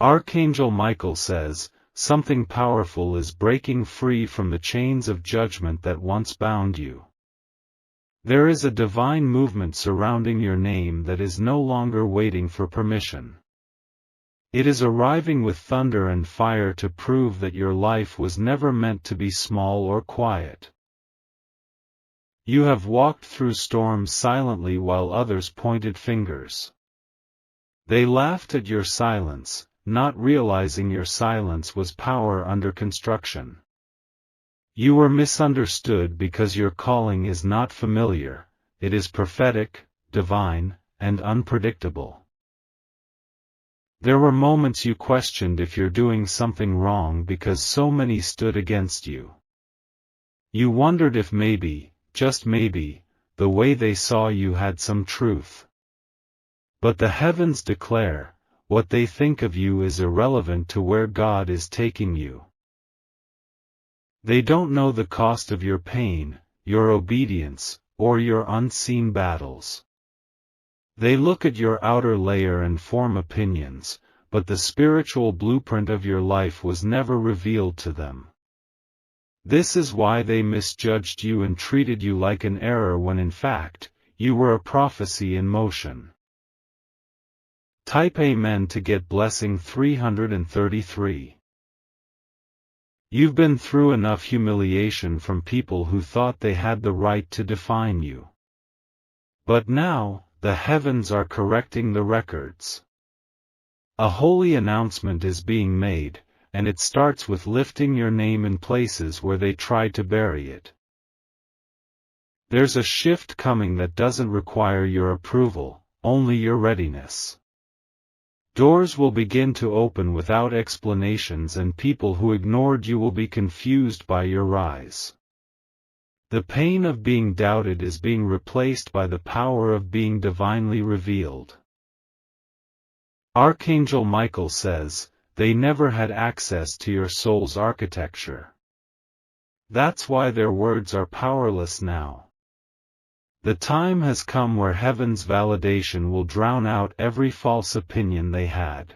Archangel Michael says, something powerful is breaking free from the chains of judgment that once bound you. There is a divine movement surrounding your name that is no longer waiting for permission. It is arriving with thunder and fire to prove that your life was never meant to be small or quiet. You have walked through storms silently while others pointed fingers. They laughed at your silence, not realizing your silence was power under construction. You were misunderstood because your calling is not familiar, it is prophetic, divine, and unpredictable. There were moments you questioned if you're doing something wrong because so many stood against you. You wondered if maybe, just maybe, the way they saw you had some truth. But the heavens declare, what they think of you is irrelevant to where God is taking you. They don't know the cost of your pain, your obedience, or your unseen battles. They look at your outer layer and form opinions, but the spiritual blueprint of your life was never revealed to them. This is why they misjudged you and treated you like an error when in fact, you were a prophecy in motion. Type Amen to get blessing 333. You've been through enough humiliation from people who thought they had the right to define you. But now, the heavens are correcting the records. A holy announcement is being made, and it starts with lifting your name in places where they tried to bury it. There's a shift coming that doesn't require your approval, only your readiness. Doors will begin to open without explanations and people who ignored you will be confused by your rise. The pain of being doubted is being replaced by the power of being divinely revealed. Archangel Michael says, they never had access to your soul's architecture. That's why their words are powerless now. The time has come where heaven's validation will drown out every false opinion they had.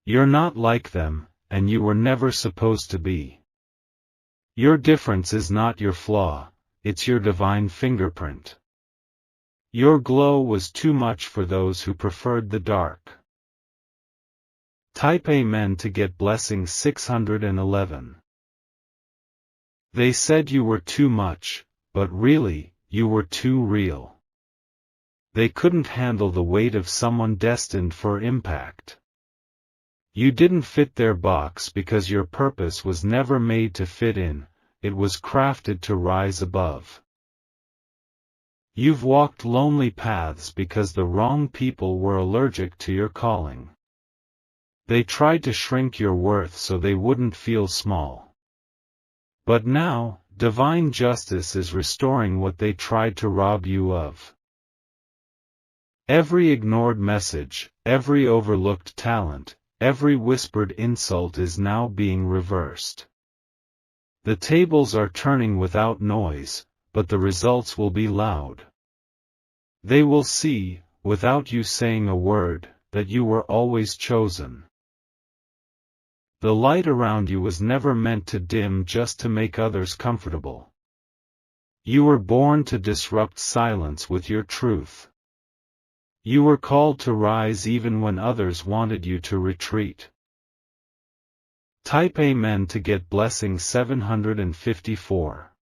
You're not like them, and you were never supposed to be. Your difference is not your flaw, it's your divine fingerprint. Your glow was too much for those who preferred the dark. Type Amen to get blessing 611. They said you were too much, but really, you were too real. They couldn't handle the weight of someone destined for impact. You didn't fit their box because your purpose was never made to fit in, it was crafted to rise above. You've walked lonely paths because the wrong people were allergic to your calling. They tried to shrink your worth so they wouldn't feel small. But now, divine justice is restoring what they tried to rob you of. Every ignored message, every overlooked talent, every whispered insult is now being reversed. The tables are turning without noise, but the results will be loud. They will see, without you saying a word, that you were always chosen. The light around you was never meant to dim just to make others comfortable. You were born to disrupt silence with your truth. You were called to rise even when others wanted you to retreat. Type Amen to get blessing 754.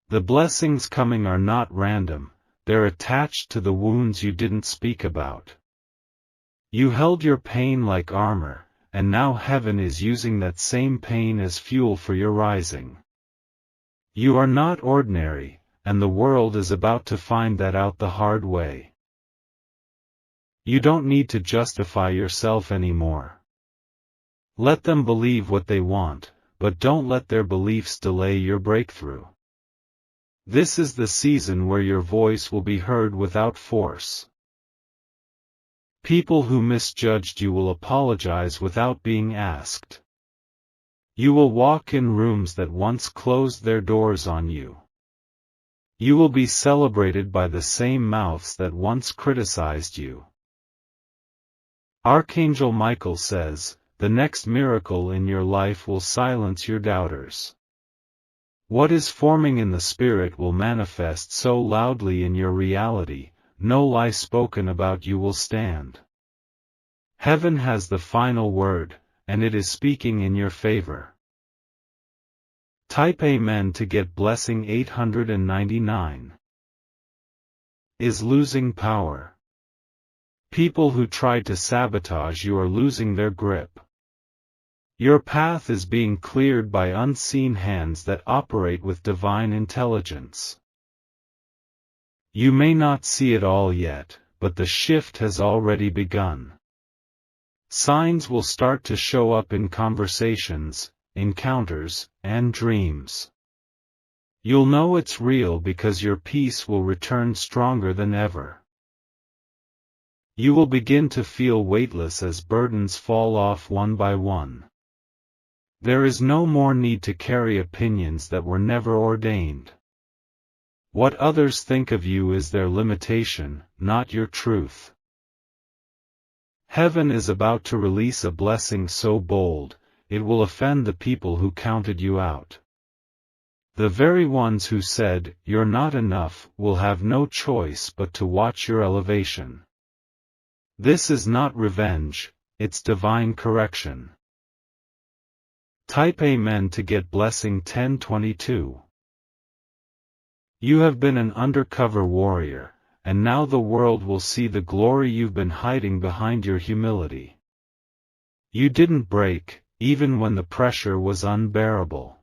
The blessings coming are not random, they're attached to the wounds you didn't speak about. You held your pain like armor, and now heaven is using that same pain as fuel for your rising. You are not ordinary, and the world is about to find that out the hard way. You don't need to justify yourself anymore. Let them believe what they want, but don't let their beliefs delay your breakthrough. This is the season where your voice will be heard without force. People who misjudged you will apologize without being asked. You will walk in rooms that once closed their doors on you. You will be celebrated by the same mouths that once criticized you. Archangel Michael says, the next miracle in your life will silence your doubters. What is forming in the spirit will manifest so loudly in your reality, no lie spoken about you will stand. Heaven has the final word, and it is speaking in your favor. Type Amen to get blessing 899. Is losing power. People who tried to sabotage you are losing their grip. Your path is being cleared by unseen hands that operate with divine intelligence. You may not see it all yet, but the shift has already begun. Signs will start to show up in conversations, encounters, and dreams. You'll know it's real because your peace will return stronger than ever. You will begin to feel weightless as burdens fall off one by one. There is no more need to carry opinions that were never ordained. What others think of you is their limitation, not your truth. Heaven is about to release a blessing so bold, it will offend the people who counted you out. The very ones who said, "You're not enough," will have no choice but to watch your elevation. This is not revenge, it's divine correction. Type Amen to get blessing 1022. You have been an undercover warrior, and now the world will see the glory you've been hiding behind your humility. You didn't break, even when the pressure was unbearable.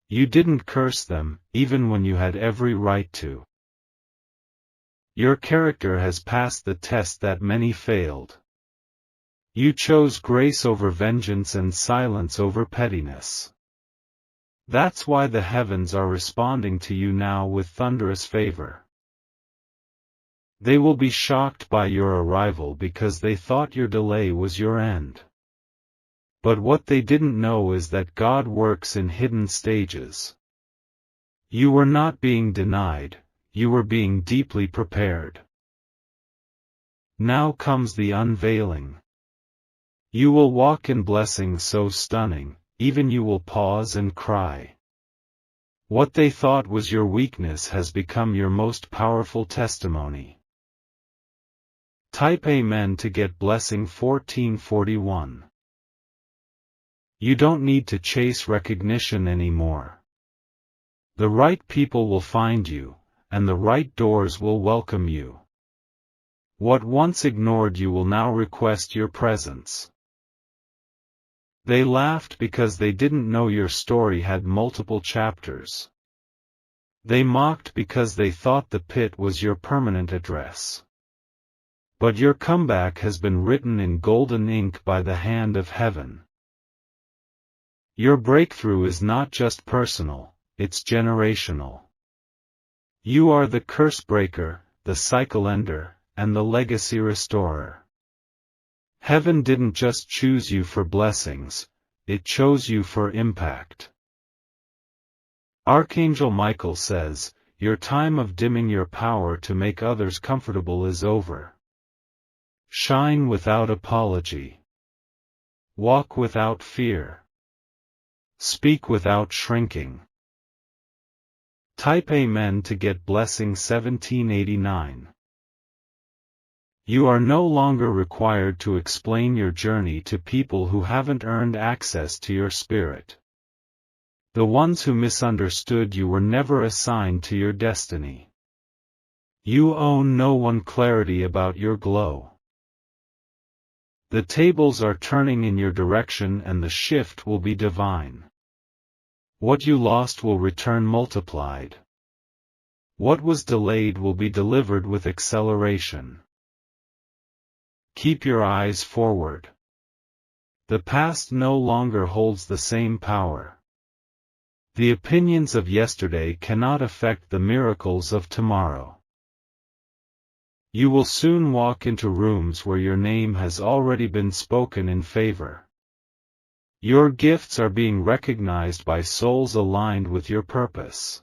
You didn't curse them, even when you had every right to. Your character has passed the test that many failed. You chose grace over vengeance and silence over pettiness. That's why the heavens are responding to you now with thunderous favor. They will be shocked by your arrival because they thought your delay was your end. But what they didn't know is that God works in hidden stages. You were not being denied, you were being deeply prepared. Now comes the unveiling. You will walk in blessings so stunning, even you will pause and cry. What they thought was your weakness has become your most powerful testimony. Type Amen to get blessing 1441. You don't need to chase recognition anymore. The right people will find you, and the right doors will welcome you. What once ignored you will now request your presence. They laughed because they didn't know your story had multiple chapters. They mocked because they thought the pit was your permanent address. But your comeback has been written in golden ink by the hand of heaven. Your breakthrough is not just personal, it's generational. You are the curse breaker, the cycle ender, and the legacy restorer. Heaven didn't just choose you for blessings, it chose you for impact. Archangel Michael says, your time of dimming your power to make others comfortable is over. Shine without apology. Walk without fear. Speak without shrinking. Type Amen to get blessing 1789. You are no longer required to explain your journey to people who haven't earned access to your spirit. The ones who misunderstood you were never assigned to your destiny. You owe no one clarity about your glow. The tables are turning in your direction and the shift will be divine. What you lost will return multiplied. What was delayed will be delivered with acceleration. Keep your eyes forward. The past no longer holds the same power. The opinions of yesterday cannot affect the miracles of tomorrow. You will soon walk into rooms where your name has already been spoken in favor. Your gifts are being recognized by souls aligned with your purpose.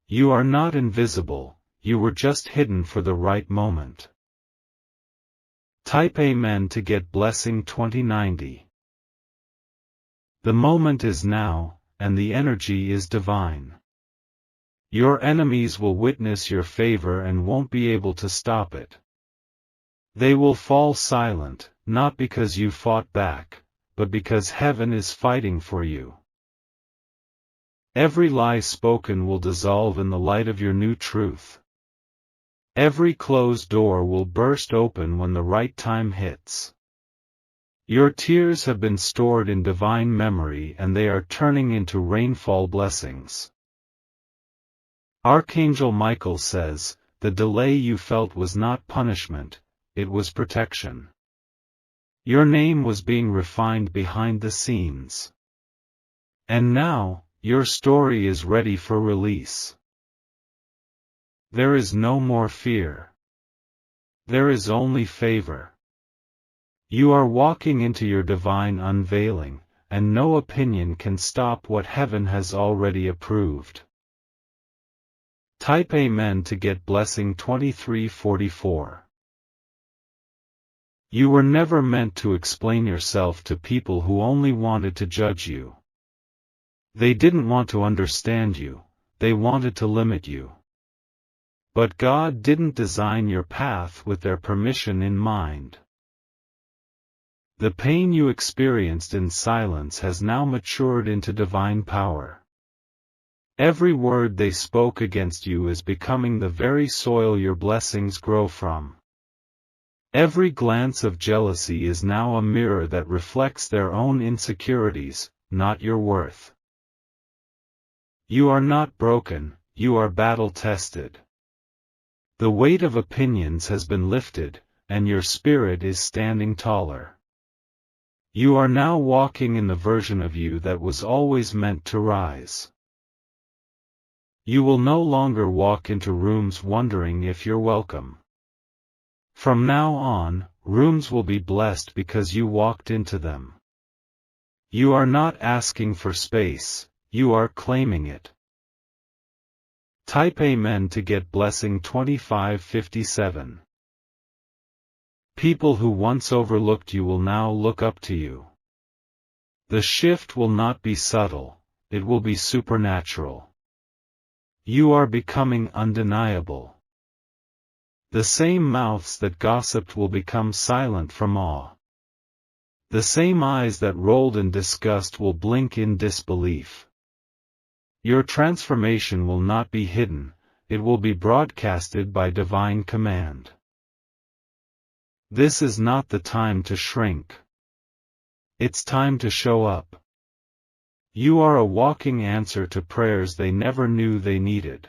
You are not invisible, you were just hidden for the right moment. Type Amen to get blessing 2090. The moment is now, and the energy is divine. Your enemies will witness your favor and won't be able to stop it. They will fall silent, not because you fought back, but because heaven is fighting for you. Every lie spoken will dissolve in the light of your new truth. Every closed door will burst open when the right time hits. Your tears have been stored in divine memory and they are turning into rainfall blessings. Archangel Michael says, the delay you felt was not punishment, it was protection. Your name was being refined behind the scenes. And now, your story is ready for release. There is no more fear. There is only favor. You are walking into your divine unveiling, and no opinion can stop what heaven has already approved. Type Amen to get blessing 2344. You were never meant to explain yourself to people who only wanted to judge you. They didn't want to understand you, they wanted to limit you. But God didn't design your path with their permission in mind. The pain you experienced in silence has now matured into divine power. Every word they spoke against you is becoming the very soil your blessings grow from. Every glance of jealousy is now a mirror that reflects their own insecurities, not your worth. You are not broken, you are battle-tested. The weight of opinions has been lifted, and your spirit is standing taller. You are now walking in the version of you that was always meant to rise. You will no longer walk into rooms wondering if you're welcome. From now on, rooms will be blessed because you walked into them. You are not asking for space, you are claiming it. Type Amen to get blessing 2557. People who once overlooked you will now look up to you. The shift will not be subtle, it will be supernatural. You are becoming undeniable. The same mouths that gossiped will become silent from awe. The same eyes that rolled in disgust will blink in disbelief. Your transformation will not be hidden, it will be broadcasted by divine command. This is not the time to shrink. It's time to show up. You are a walking answer to prayers they never knew they needed.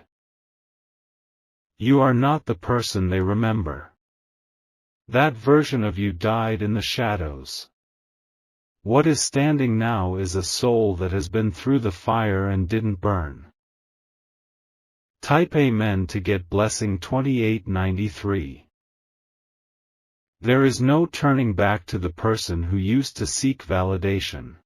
You are not the person they remember. That version of you died in the shadows. What is standing now is a soul that has been through the fire and didn't burn. Type Amen to get blessing 2893. There is no turning back to the person who used to seek validation.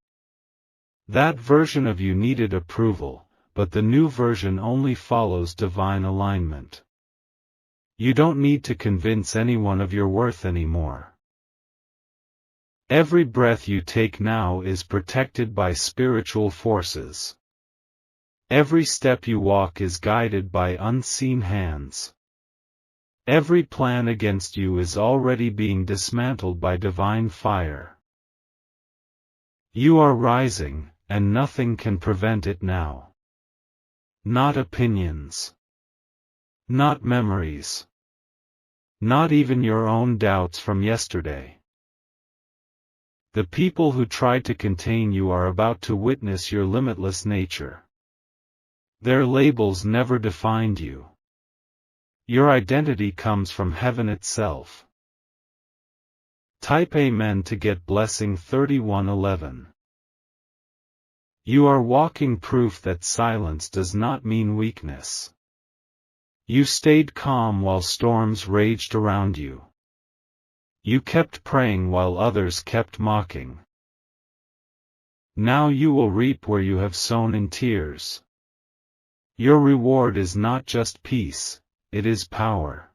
That version of you needed approval, but the new version only follows divine alignment. You don't need to convince anyone of your worth anymore. Every breath you take now is protected by spiritual forces. Every step you walk is guided by unseen hands. Every plan against you is already being dismantled by divine fire. You are rising, and nothing can prevent it now. Not opinions. Not memories. Not even your own doubts from yesterday. The people who tried to contain you are about to witness your limitless nature. Their labels never defined you. Your identity comes from heaven itself. Type Amen to get blessing 3111. You are walking proof that silence does not mean weakness. You stayed calm while storms raged around you. You kept praying while others kept mocking. Now you will reap where you have sown in tears. Your reward is not just peace, it is power.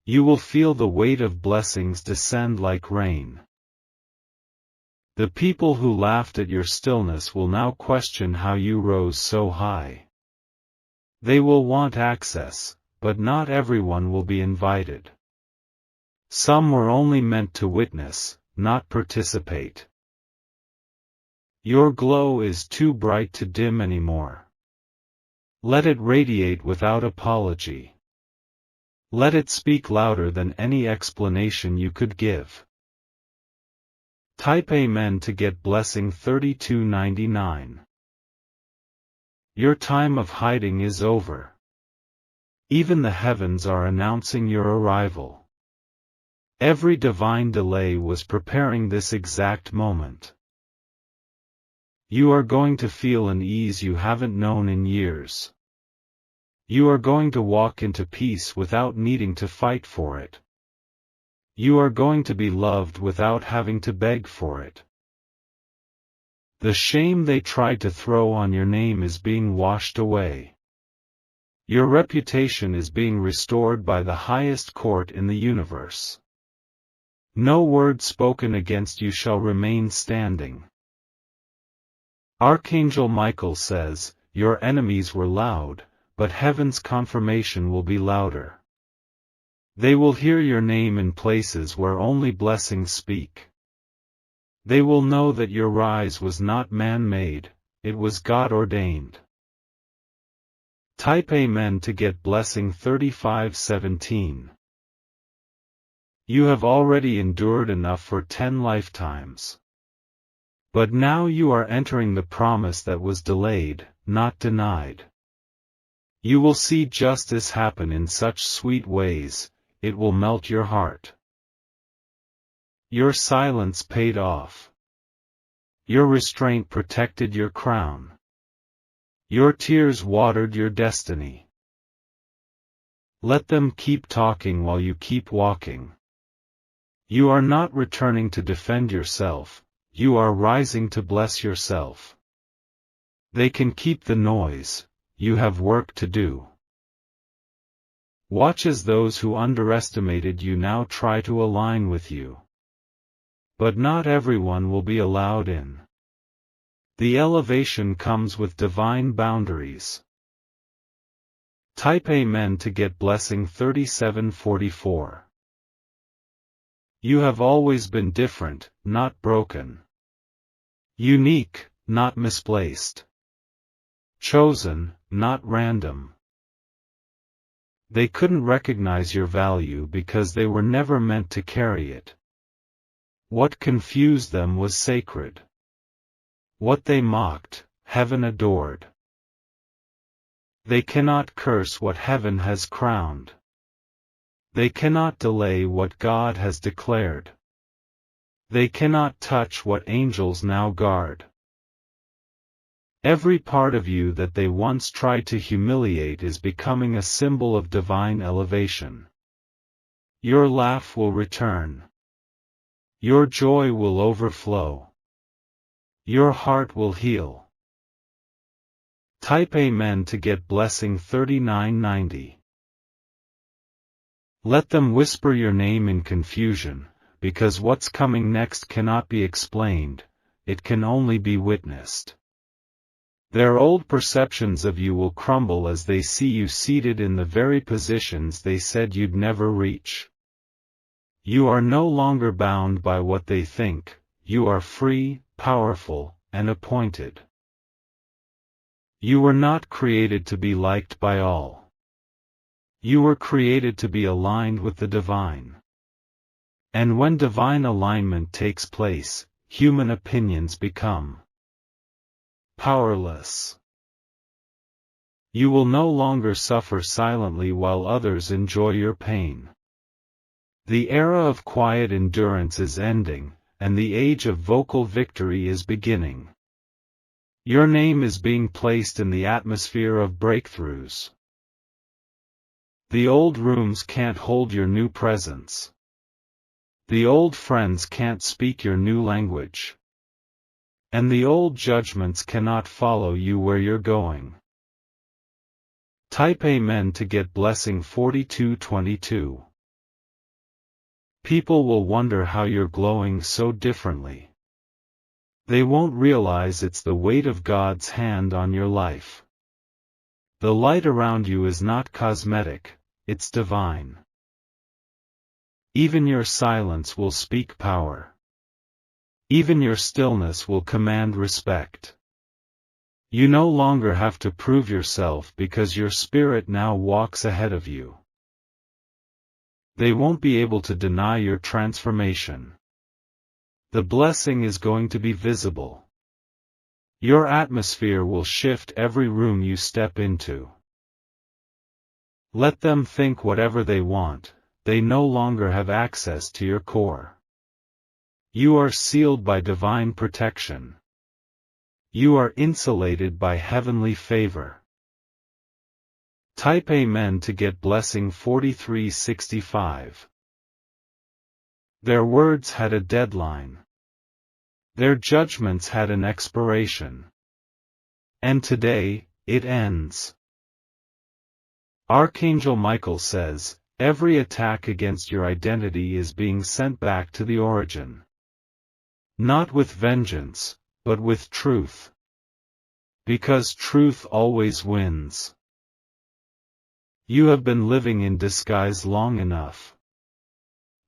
You will feel the weight of blessings descend like rain. The people who laughed at your stillness will now question how you rose so high. They will want access, but not everyone will be invited. Some were only meant to witness, not participate. Your glow is too bright to dim anymore. Let it radiate without apology. Let it speak louder than any explanation you could give. Type Amen to get blessing 3299. Your time of hiding is over. Even the heavens are announcing your arrival. Every divine delay was preparing this exact moment. You are going to feel an ease you haven't known in years. You are going to walk into peace without needing to fight for it. You are going to be loved without having to beg for it. The shame they tried to throw on your name is being washed away. Your reputation is being restored by the highest court in the universe. No word spoken against you shall remain standing. Archangel Michael says, your enemies were loud, but heaven's confirmation will be louder. They will hear your name in places where only blessings speak. They will know that your rise was not man-made, it was God-ordained. Type Amen to get blessing 3517. You have already endured enough for 10 lifetimes. But now you are entering the promise that was delayed, not denied. You will see justice happen in such sweet ways, it will melt your heart. Your silence paid off. Your restraint protected your crown. Your tears watered your destiny. Let them keep talking while you keep walking. You are not returning to defend yourself, you are rising to bless yourself. They can keep the noise, you have work to do. Watch as those who underestimated you now try to align with you. But not everyone will be allowed in. The elevation comes with divine boundaries. Type Amen to get blessing 3744. You have always been different, not broken. Unique, not misplaced. Chosen, not random. They couldn't recognize your value because they were never meant to carry it. What confused them was sacred. What they mocked, heaven adored. They cannot curse what heaven has crowned. They cannot delay what God has declared. They cannot touch what angels now guard. Every part of you that they once tried to humiliate is becoming a symbol of divine elevation. Your laugh will return. Your joy will overflow. Your heart will heal. Type Amen to get blessing 3990. Let them whisper your name in confusion, because what's coming next cannot be explained, it can only be witnessed. Their old perceptions of you will crumble as they see you seated in the very positions they said you'd never reach. You are no longer bound by what they think, you are free, powerful, and appointed. You were not created to be liked by all. You were created to be aligned with the divine. And when divine alignment takes place, human opinions become powerless. You will no longer suffer silently while others enjoy your pain. The era of quiet endurance is ending, and the age of vocal victory is beginning. Your name is being placed in the atmosphere of breakthroughs. The old rooms can't hold your new presence. The old friends can't speak your new language. And the old judgments cannot follow you where you're going. Type Amen to get blessing 4222. People will wonder how you're glowing so differently. They won't realize it's the weight of God's hand on your life. The light around you is not cosmetic, it's divine. Even your silence will speak power. Even your stillness will command respect. You no longer have to prove yourself because your spirit now walks ahead of you. They won't be able to deny your transformation. The blessing is going to be visible. Your atmosphere will shift every room you step into. Let them think whatever they want, they no longer have access to your core. You are sealed by divine protection. You are insulated by heavenly favor. Type Amen to get blessing 4365. Their words had a deadline. Their judgments had an expiration. And today, it ends. Archangel Michael says, every attack against your identity is being sent back to the origin. Not with vengeance, but with truth. Because truth always wins. You have been living in disguise long enough.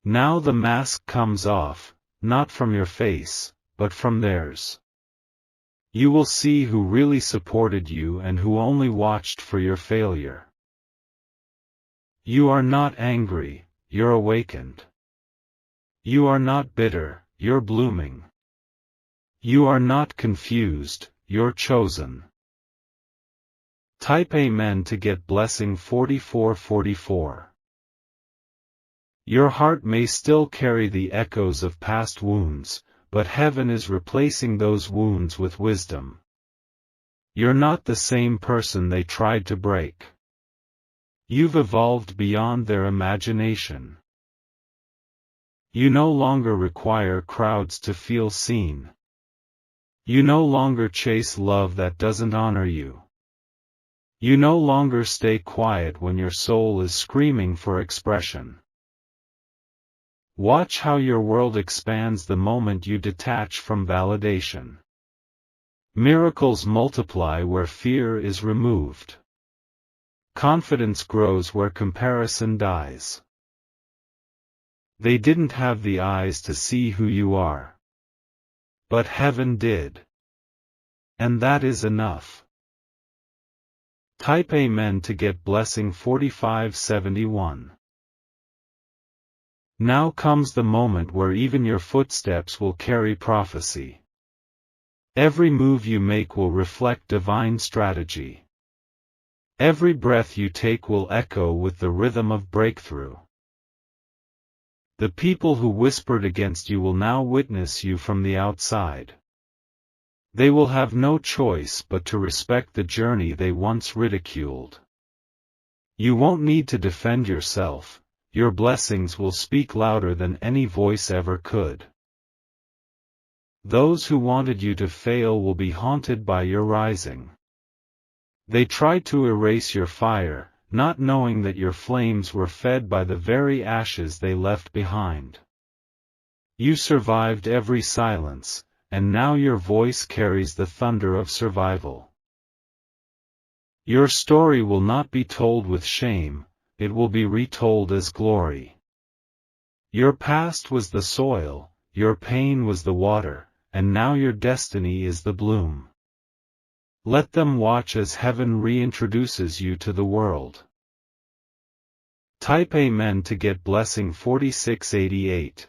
Now the mask comes off, not from your face, but from theirs. You will see who really supported you and who only watched for your failure. You are not angry, you're awakened. You are not bitter, you're blooming. You are not confused, you're chosen. Type Amen to get blessing 4444. Your heart may still carry the echoes of past wounds, but heaven is replacing those wounds with wisdom. You're not the same person they tried to break. You've evolved beyond their imagination. You no longer require crowds to feel seen. You no longer chase love that doesn't honor you. You no longer stay quiet when your soul is screaming for expression. Watch how your world expands the moment you detach from validation. Miracles multiply where fear is removed. Confidence grows where comparison dies. They didn't have the eyes to see who you are. But heaven did. And that is enough. Type Amen to get blessing 4571. Now comes the moment where even your footsteps will carry prophecy. Every move you make will reflect divine strategy. Every breath you take will echo with the rhythm of breakthrough. The people who whispered against you will now witness you from the outside. They will have no choice but to respect the journey they once ridiculed. You won't need to defend yourself, your blessings will speak louder than any voice ever could. Those who wanted you to fail will be haunted by your rising. They tried to erase your fire, not knowing that your flames were fed by the very ashes they left behind. You survived every silence, and now your voice carries the thunder of survival. Your story will not be told with shame, it will be retold as glory. Your past was the soil, your pain was the water, and now your destiny is the bloom. Let them watch as heaven reintroduces you to the world. Type Amen to get blessing 4688.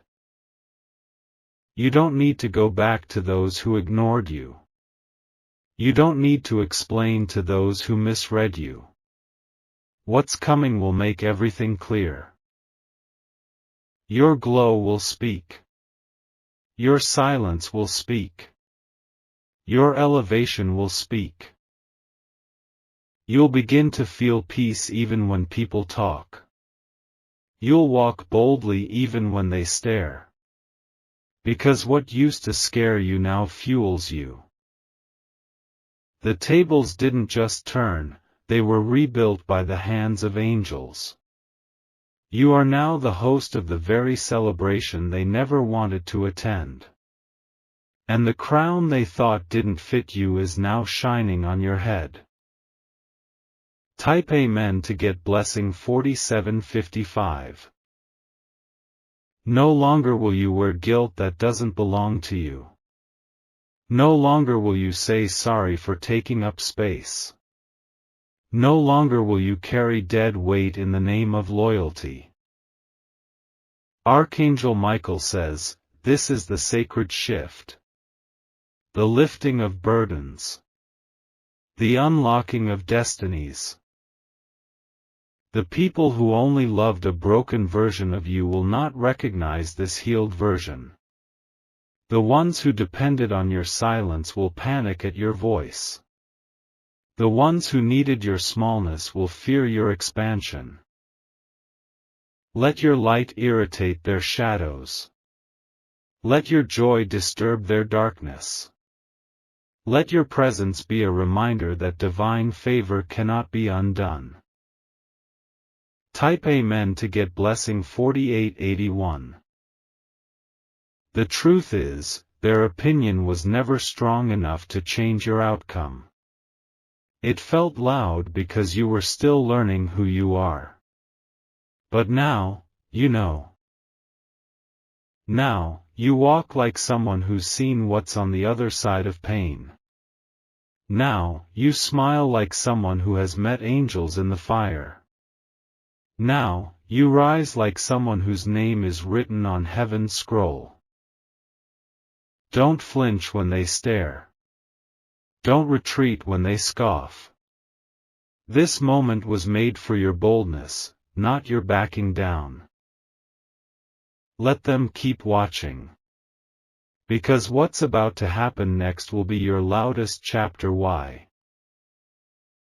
You don't need to go back to those who ignored you. You don't need to explain to those who misread you. What's coming will make everything clear. Your glow will speak. Your silence will speak. Your elevation will speak. You'll begin to feel peace even when people talk. You'll walk boldly even when they stare. Because what used to scare you now fuels you. The tables didn't just turn, they were rebuilt by the hands of angels. You are now the host of the very celebration they never wanted to attend. And the crown they thought didn't fit you is now shining on your head. Type Amen to get blessing 4755. No longer will you wear guilt that doesn't belong to you. No longer will you say sorry for taking up space. No longer will you carry dead weight in the name of loyalty. Archangel Michael says, this is the sacred shift. The lifting of burdens. The unlocking of destinies. The people who only loved a broken version of you will not recognize this healed version. The ones who depended on your silence will panic at your voice. The ones who needed your smallness will fear your expansion. Let your light irritate their shadows. Let your joy disturb their darkness. Let your presence be a reminder that divine favor cannot be undone. Type Amen to get blessing 4881. The truth is, their opinion was never strong enough to change your outcome. It felt loud because you were still learning who you are. But now, you know. Now, you walk like someone who's seen what's on the other side of pain. Now, you smile like someone who has met angels in the fire. Now, you rise like someone whose name is written on heaven's scroll. Don't flinch when they stare. Don't retreat when they scoff. This moment was made for your boldness, not your backing down. Let them keep watching. Because what's about to happen next will be your loudest chapter. Why?